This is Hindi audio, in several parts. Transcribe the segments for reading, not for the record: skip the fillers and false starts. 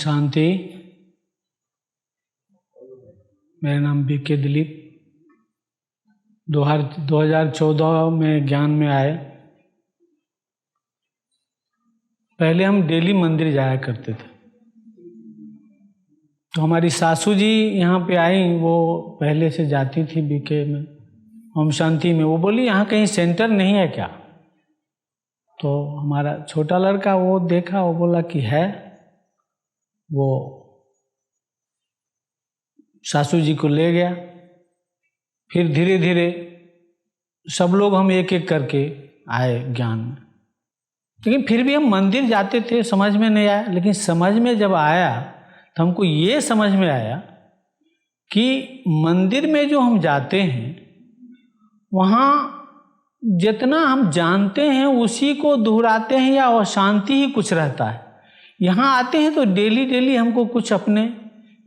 शांति। मेरा नाम बीके दिलीप। 2014 में ज्ञान में आए। पहले हम डेली मंदिर जाया करते थे, तो हमारी सासू जी यहाँ पे आई। वो पहले से जाती थी बीके में, ओम शांति में। वो बोली यहाँ कहीं सेंटर नहीं है क्या? तो हमारा छोटा लड़का वो देखा, वो बोला कि है। वो सासू जी को ले गया। फिर धीरे धीरे सब लोग हम एक एक करके आए ज्ञान में। लेकिन फिर भी हम मंदिर जाते थे, समझ में नहीं आया। लेकिन समझ में जब आया तो हमको ये समझ में आया कि मंदिर में जो हम जाते हैं वहाँ जितना हम जानते हैं उसी को दोहराते हैं, या अशांति ही कुछ रहता है। यहाँ आते हैं तो डेली डेली हमको कुछ अपने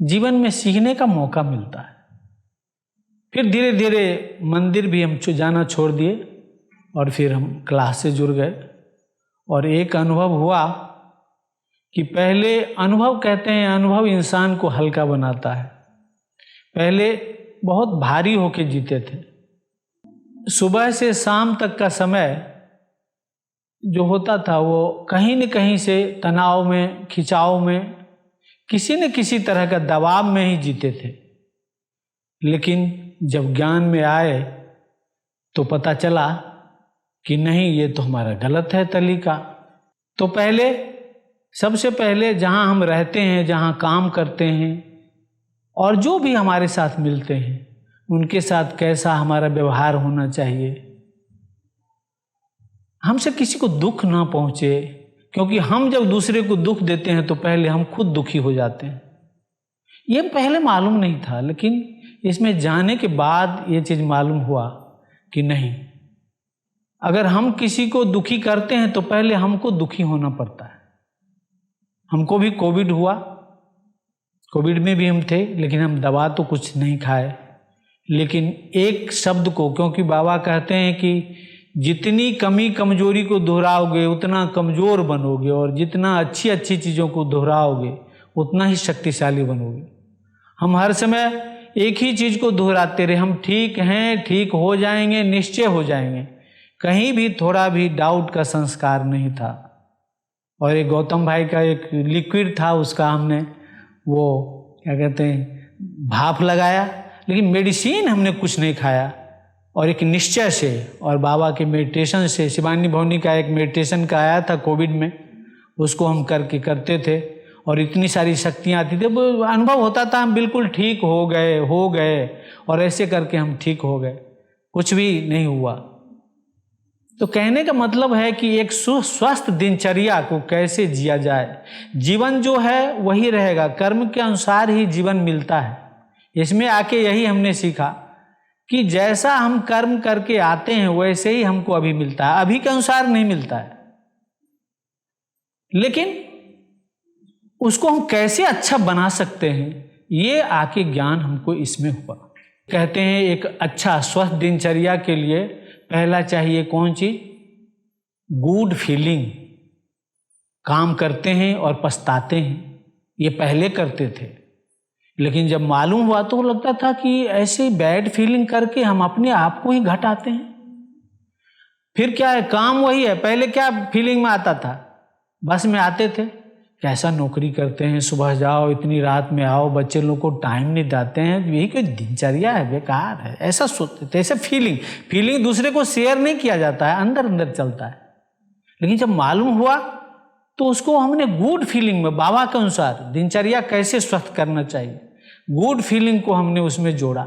जीवन में सीखने का मौका मिलता है। फिर धीरे धीरे मंदिर भी हम जाना छोड़ दिए और फिर हम क्लास से जुड़ गए। और एक अनुभव हुआ कि पहले अनुभव कहते हैं, अनुभव इंसान को हल्का बनाता है। पहले बहुत भारी होके जीते थे। सुबह से शाम तक का समय जो होता था वो कहीं न कहीं से तनाव में, खिंचाव में, किसी न किसी तरह का दबाव में ही जीते थे। लेकिन जब ज्ञान में आए तो पता चला कि नहीं, ये तो हमारा गलत है तरीका। तो पहले, सबसे पहले जहाँ हम रहते हैं, जहाँ काम करते हैं और जो भी हमारे साथ मिलते हैं उनके साथ कैसा हमारा व्यवहार होना चाहिए। हमसे किसी को दुख ना पहुँचे, क्योंकि हम जब दूसरे को दुख देते हैं तो पहले हम खुद दुखी हो जाते हैं। ये पहले मालूम नहीं था, लेकिन इसमें जाने के बाद ये चीज़ मालूम हुआ कि नहीं, अगर हम किसी को दुखी करते हैं तो पहले हमको दुखी होना पड़ता है। हमको भी कोविड हुआ, कोविड में भी हम थे, लेकिन हम दवा तो कुछ नहीं खाए। लेकिन एक शब्द को, क्योंकि बाबा कहते हैं कि जितनी कमी कमजोरी को दोहराओगे उतना कमज़ोर बनोगे, और जितना अच्छी अच्छी चीज़ों को दोहराओगे उतना ही शक्तिशाली बनोगे। हम हर समय एक ही चीज़ को दोहराते रहे, हम ठीक हैं, ठीक हो जाएंगे, निश्चय हो जाएंगे। कहीं भी थोड़ा भी डाउट का संस्कार नहीं था। और एक गौतम भाई का एक लिक्विड था, उसका हमने वो क्या कहते हैं भाप लगाया, लेकिन मेडिसिन हमने कुछ नहीं खाया। और एक निश्चय से और बाबा के मेडिटेशन से, शिवानी भवनी का एक मेडिटेशन का आया था कोविड में, उसको हम करते थे और इतनी सारी शक्तियाँ आती थी। वो अनुभव होता था हम बिल्कुल ठीक हो गए और ऐसे करके हम ठीक हो गए, कुछ भी नहीं हुआ। तो कहने का मतलब है कि एक स्वस्थ दिनचर्या को कैसे जिया जाए। जीवन जो है वही रहेगा, कर्म के अनुसार ही जीवन मिलता है। इसमें आके यही हमने सीखा कि जैसा हम कर्म करके आते हैं वैसे ही हमको अभी मिलता है, अभी के अनुसार नहीं मिलता है। लेकिन उसको हम कैसे अच्छा बना सकते हैं, ये आके ज्ञान हमको इसमें हुआ। कहते हैं एक अच्छा स्वस्थ दिनचर्या के लिए पहला चाहिए कौन चीज? Good feeling. काम करते हैं और पछताते हैं, ये पहले करते थे। लेकिन जब मालूम हुआ तो लगता था कि ऐसे बैड फीलिंग करके हम अपने आप को ही घटाते हैं। फिर क्या है, काम वही है। पहले क्या फीलिंग में आता था? बस में आते थे, कैसा नौकरी करते हैं, सुबह जाओ इतनी रात में आओ, बच्चे लोग को टाइम नहीं देते हैं, यही कोई दिनचर्या है, बेकार है, ऐसा सोचते थे। ऐसे फीलिंग दूसरे को शेयर नहीं किया जाता है, अंदर अंदर चलता है। लेकिन जब मालूम हुआ तो उसको हमने गुड फीलिंग में, बाबा के अनुसार दिनचर्या कैसे स्वस्थ करना चाहिए, गुड फीलिंग को हमने उसमें जोड़ा।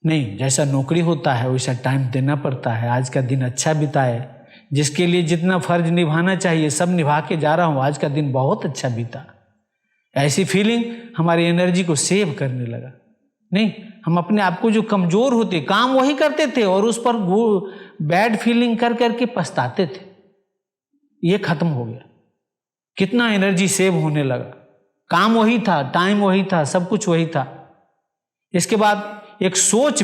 नहीं, जैसा नौकरी होता है वैसा टाइम देना पड़ता है, आज का दिन अच्छा बिताए, जिसके लिए जितना फर्ज निभाना चाहिए सब निभा के जा रहा हूँ, आज का दिन बहुत अच्छा बीता। ऐसी फीलिंग हमारी एनर्जी को सेव करने लगा। नहीं, हम अपने आप को जो कमजोर होते, काम वही करते थे और उस पर बैड फीलिंग कर करके पछताते थे, ये खत्म हो गया। कितना एनर्जी सेव होने लगा, काम वही था, टाइम वही था, सब कुछ वही था। इसके बाद एक सोच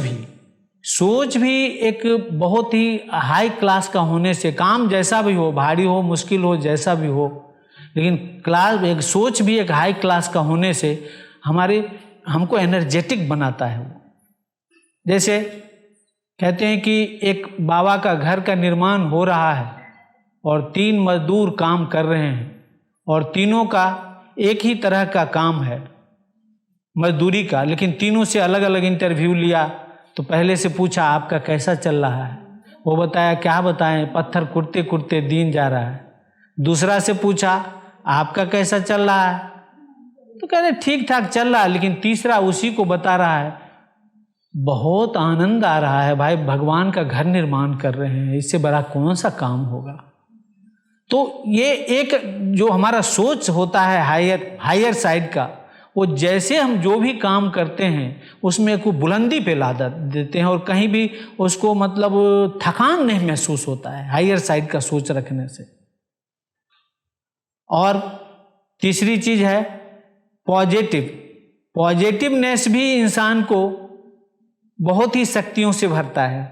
भी एक बहुत ही हाई क्लास का होने से, काम जैसा भी हो, भारी हो, मुश्किल हो, जैसा भी हो, लेकिन क्लास एक सोच भी एक हाई क्लास का होने से हमको एनर्जेटिक बनाता है वो। जैसे कहते हैं कि एक बाबा का घर का निर्माण हो रहा है और 3 मजदूर काम कर रहे हैं और तीनों का एक ही तरह का काम है मजदूरी का, लेकिन तीनों से अलग अलग इंटरव्यू लिया। तो पहले से पूछा आपका कैसा चल रहा है, वो बताया क्या बताएं, पत्थर कुटते कुटते दिन जा रहा है। दूसरा से पूछा आपका कैसा चल रहा है, तो कह रहे ठीक ठाक चल रहा है। लेकिन तीसरा उसी को बता रहा है बहुत आनंद आ रहा है भाई, भगवान का घर निर्माण कर रहे हैं, इससे बड़ा कौन सा काम होगा। तो ये एक जो हमारा सोच होता है हायर साइड का, वो जैसे हम जो भी काम करते हैं उसमें को बुलंदी पे ला देते हैं और कहीं भी उसको मतलब थकान नहीं महसूस होता है हायर साइड का सोच रखने से। और तीसरी चीज है पॉजिटिवनेस भी इंसान को बहुत ही शक्तियों से भरता है।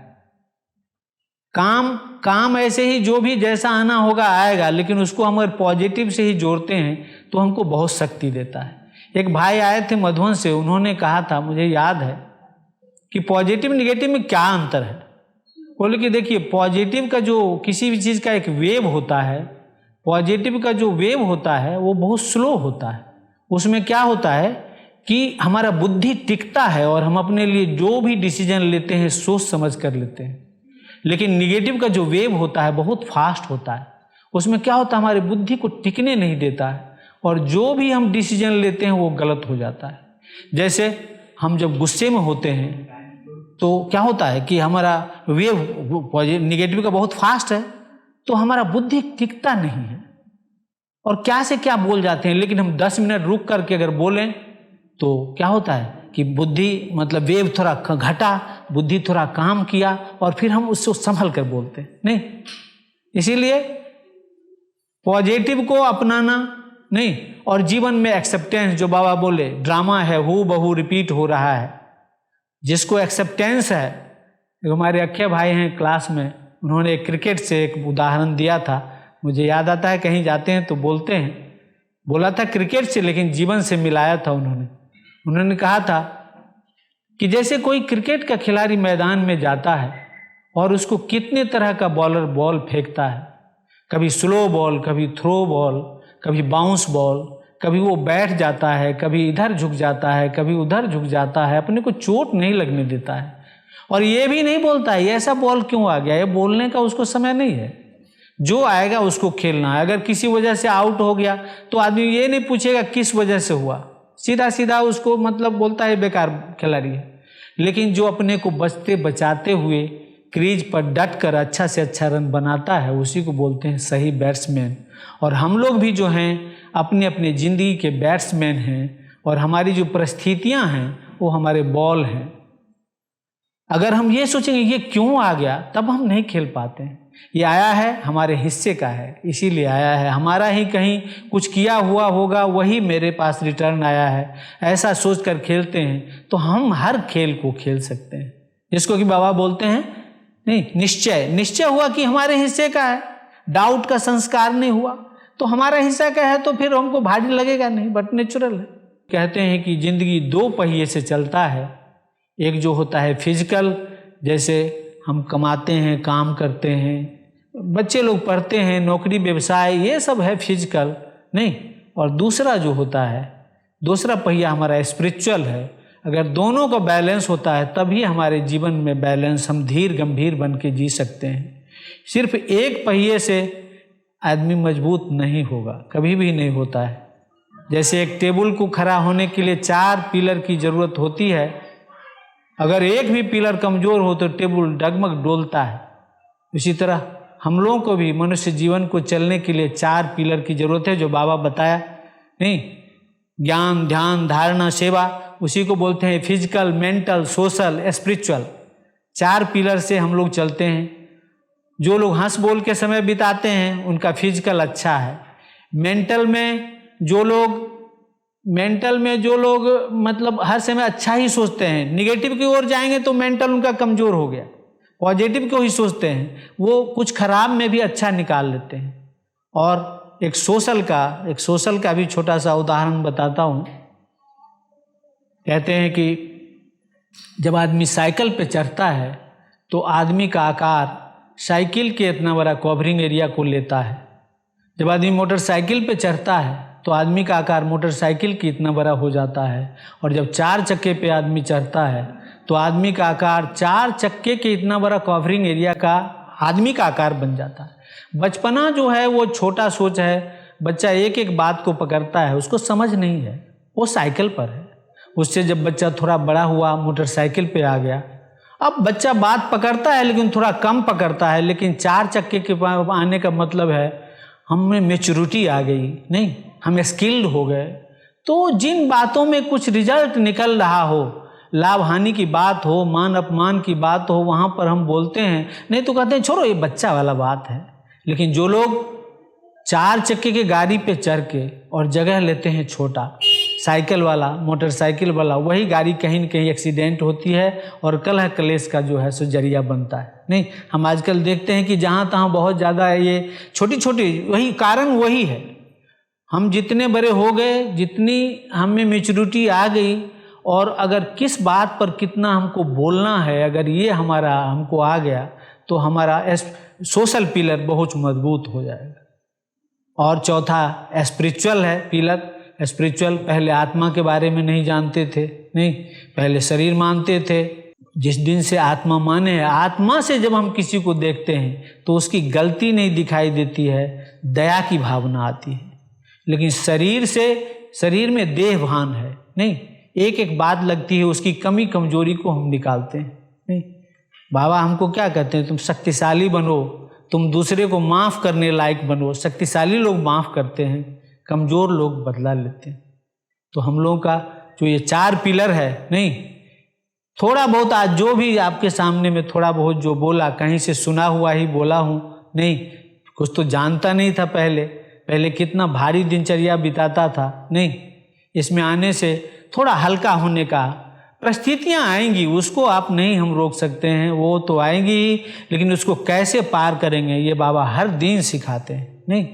काम ऐसे ही जो भी जैसा आना होगा आएगा, लेकिन उसको हम अगर पॉजिटिव से ही जोड़ते हैं तो हमको बहुत शक्ति देता है। एक भाई आए थे मधुबन से, उन्होंने कहा था, मुझे याद है कि पॉजिटिव निगेटिव में क्या अंतर है। बोले कि देखिए पॉजिटिव का जो किसी भी चीज़ का एक वेव होता है, पॉजिटिव का जो वेव होता है वो बहुत स्लो होता है। उसमें क्या होता है कि हमारा बुद्धि टिकता है और हम अपने लिए जो भी डिसीजन लेते हैं सोच समझ कर लेते हैं। लेकिन निगेटिव का जो वेव होता है बहुत फास्ट होता है, उसमें क्या होता है हमारी बुद्धि को टिकने नहीं देता है और जो भी हम डिसीजन लेते हैं वो गलत हो जाता है। जैसे हम जब गुस्से में होते हैं तो क्या होता है कि हमारा वेव निगेटिव का बहुत फास्ट है, तो हमारा बुद्धि टिकता नहीं है और क्या से क्या बोल जाते हैं। लेकिन हम 10 मिनट रुक करके अगर बोलें तो क्या होता है कि बुद्धि मतलब वेव थोड़ा घटा, बुद्धि थोड़ा काम किया और फिर हम उसको संभल कर बोलते हैं नहीं। इसीलिए पॉजिटिव को अपनाना नहीं, और जीवन में एक्सेप्टेंस, जो बाबा बोले ड्रामा है हू बहू रिपीट हो रहा है, जिसको एक्सेप्टेंस है। हमारे अक्षय भाई हैं क्लास में, उन्होंने क्रिकेट से एक उदाहरण दिया था, मुझे याद आता है कहीं जाते हैं तो बोलते हैं, बोला था क्रिकेट से लेकिन जीवन से मिलाया था उन्होंने कहा था कि जैसे कोई क्रिकेट का खिलाड़ी मैदान में जाता है और उसको कितने तरह का बॉलर बॉल फेंकता है, कभी स्लो बॉल, कभी थ्रो बॉल, कभी बाउंस बॉल, कभी वो बैठ जाता है, कभी इधर झुक जाता है, कभी उधर झुक जाता है, अपने को चोट नहीं लगने देता है और ये भी नहीं बोलता है ये ऐसा बॉल क्यों आ गया, ये बोलने का उसको समय नहीं है। जो आएगा उसको खेलना है। अगर किसी वजह से आउट हो गया तो आदमी ये नहीं पूछेगा किस वजह से हुआ, सीधा सीधा उसको मतलब बोलता है बेकार खिलाड़ी है। लेकिन जो अपने को बचते बचाते हुए क्रीज पर डट कर अच्छा से अच्छा रन बनाता है उसी को बोलते हैं सही बैट्समैन। और हम लोग भी जो हैं अपने अपने ज़िंदगी के बैट्समैन हैं और हमारी जो परिस्थितियां हैं वो हमारे बॉल हैं। अगर हम ये सोचेंगे ये क्यों आ गया, तब हम नहीं खेल पाते हैं। ये आया है हमारे हिस्से का है, इसीलिए आया है, हमारा ही कहीं कुछ किया हुआ होगा वही मेरे पास रिटर्न आया है, ऐसा सोच कर खेलते हैं तो हम हर खेल को खेल सकते हैं। जिसको कि बाबा बोलते हैं नहीं निश्चय हुआ कि हमारे हिस्से का है, डाउट का संस्कार नहीं हुआ तो हमारा हिस्सा का है, तो फिर हमको भारी लगेगा नहीं, बट नेचुरल है। कहते हैं कि जिंदगी 2 पहिए से चलता है, एक जो होता है फिजिकल, जैसे हम कमाते हैं, काम करते हैं, बच्चे लोग पढ़ते हैं, नौकरी व्यवसाय, ये सब है फिजिकल नहीं। और दूसरा जो होता है, दूसरा पहिया हमारा स्पिरिचुअल है। अगर दोनों का बैलेंस होता है तभी हमारे जीवन में बैलेंस, हम धीर गंभीर बन के जी सकते हैं। सिर्फ एक पहिए से आदमी मजबूत नहीं होगा, कभी भी नहीं होता है। जैसे एक टेबल को खड़ा होने के लिए 4 पिलर की जरूरत होती है, अगर एक भी पिलर कमजोर हो तो टेबल डगमग डोलता है। इसी तरह हम लोगों को भी मनुष्य जीवन को चलने के लिए 4 पिलर की जरूरत है, जो बाबा बताया नहीं, ज्ञान, ध्यान, धारणा, सेवा, उसी को बोलते हैं physical, mental, social, spiritual. 4 pillar से हम लोग चलते हैं। जो लोग हंस बोल के समय बिताते हैं उनका फिजिकल अच्छा है। मेंटल में जो लोग मतलब हर समय अच्छा ही सोचते हैं, निगेटिव की ओर जाएंगे तो मेंटल उनका कमजोर हो गया। पॉजिटिव को ही सोचते हैं वो कुछ खराब में भी अच्छा निकाल लेते हैं। और एक सोशल का भी छोटा सा उदाहरण बताता हूँ। कहते हैं कि जब आदमी साइकिल पे चढ़ता है तो आदमी का आकार साइकिल के इतना बड़ा कवरिंग एरिया को लेता है। जब आदमी मोटरसाइकिल पे चढ़ता है तो आदमी का आकार मोटरसाइकिल की इतना बड़ा हो जाता है। और जब 4 चक्के पे आदमी चढ़ता है तो आदमी का आकार 4 चक्के के इतना बड़ा कवरिंग एरिया का आदमी का आकार बन जाता है। बचपना जो है वो छोटा सोच है, बच्चा एक एक बात को पकड़ता है, उसको समझ नहीं है, वो साइकिल पर है। उससे जब बच्चा थोड़ा बड़ा हुआ, मोटरसाइकिल पे आ गया, अब बच्चा बात पकड़ता है लेकिन थोड़ा कम पकड़ता है। लेकिन 4 चक्के के आने का मतलब है हमें मैच्योरिटी आ गई, नहीं, हम स्किल्ड हो गए। तो जिन बातों में कुछ रिजल्ट निकल रहा हो, लाभ हानि की बात हो, मान अपमान की बात हो, वहाँ पर हम बोलते हैं, नहीं तो कहते हैं छोड़ो ये बच्चा वाला बात है। लेकिन जो लोग 4 चक्के के गाड़ी पे चढ़ के और जगह लेते हैं छोटा, साइकिल वाला, मोटरसाइकिल वाला, वही गाड़ी कहीं न कहीं एक्सीडेंट होती है और कलह कलेश का जो है सो जरिया बनता है। नहीं, हम आजकल देखते हैं कि जहाँ तहाँ बहुत ज़्यादा ये छोटी छोटी, वही कारण वही है। हम जितने बड़े हो गए, जितनी हमें मैच्योरिटी आ गई, और अगर किस बात पर कितना हमको बोलना है, अगर ये हमारा हमको आ गया तो हमारा सोशल पिलर बहुत मजबूत हो जाएगा। और चौथा स्पिरिचुअल है पिलर। स्पिरिचुअल, पहले आत्मा के बारे में नहीं जानते थे, नहीं, पहले शरीर मानते थे। जिस दिन से आत्मा माने हैं, आत्मा से जब हम किसी को देखते हैं तो उसकी गलती नहीं दिखाई देती है, दया की भावना आती है। लेकिन शरीर से, शरीर में देह भान है, नहीं, एक एक बात लगती है, उसकी कमी कमजोरी को हम निकालते हैं। नहीं, बाबा हमको क्या कहते हैं, तुम शक्तिशाली बनो, तुम दूसरे को माफ़ करने लायक बनो। शक्तिशाली लोग माफ़ करते हैं, कमज़ोर लोग बदला लेते हैं। तो हम लोगों का जो ये 4 पिलर है, नहीं, थोड़ा बहुत आज जो भी आपके सामने में थोड़ा बहुत जो बोला, कहीं से सुना हुआ ही बोला हूँ, नहीं, कुछ तो जानता नहीं था पहले कितना भारी दिनचर्या बिताता था। नहीं, इसमें आने से थोड़ा हल्का होने का परिस्थितियाँ आएंगी, उसको आप नहीं हम रोक सकते हैं, वो तो आएंगी ही, लेकिन उसको कैसे पार करेंगे ये बाबा हर दिन सिखाते हैं। नहीं,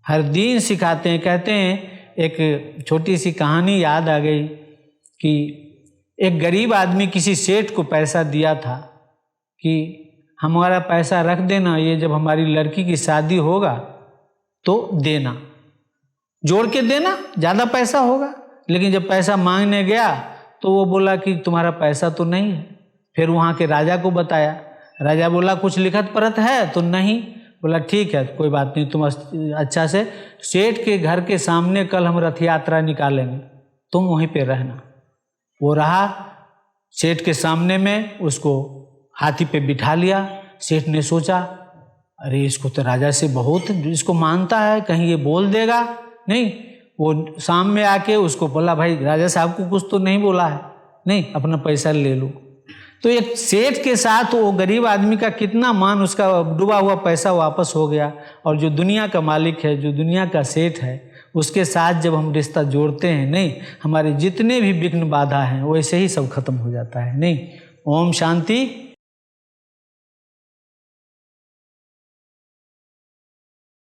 हर दिन सिखाते हैं। कहते हैं, एक छोटी सी कहानी याद आ गई कि एक गरीब आदमी किसी सेठ को पैसा दिया था कि हमारा पैसा रख देना, ये जब हमारी लड़की की शादी होगा तो देना, जोड़ के देना, ज़्यादा पैसा होगा। लेकिन जब पैसा मांगने गया तो वो बोला कि तुम्हारा पैसा तो नहीं है। फिर वहाँ के राजा को बताया, राजा बोला कुछ लिखत पढ़त है तो नहीं। बोला ठीक है, कोई बात नहीं, तुम अच्छा से सेठ के घर के सामने कल हम रथ यात्रा निकालेंगे, तुम वहीं पे रहना। वो रहा सेठ के सामने में, उसको हाथी पे बिठा लिया। सेठ ने सोचा, अरे इसको तो राजा से बहुत, इसको मानता है, कहीं ये बोल देगा नहीं। वो शाम में आके उसको बोला, भाई राजा साहब को कुछ तो नहीं बोला है, नहीं, अपना पैसा ले लो। तो एक सेठ के साथ वो गरीब आदमी का कितना मान, उसका डूबा हुआ पैसा वापस हो गया। और जो दुनिया का मालिक है, जो दुनिया का सेठ है, उसके साथ जब हम रिश्ता जोड़ते हैं, नहीं, हमारे जितने भी विघ्न बाधा हैं वैसे ही सब खत्म हो जाता है। नहीं, ओम शांति।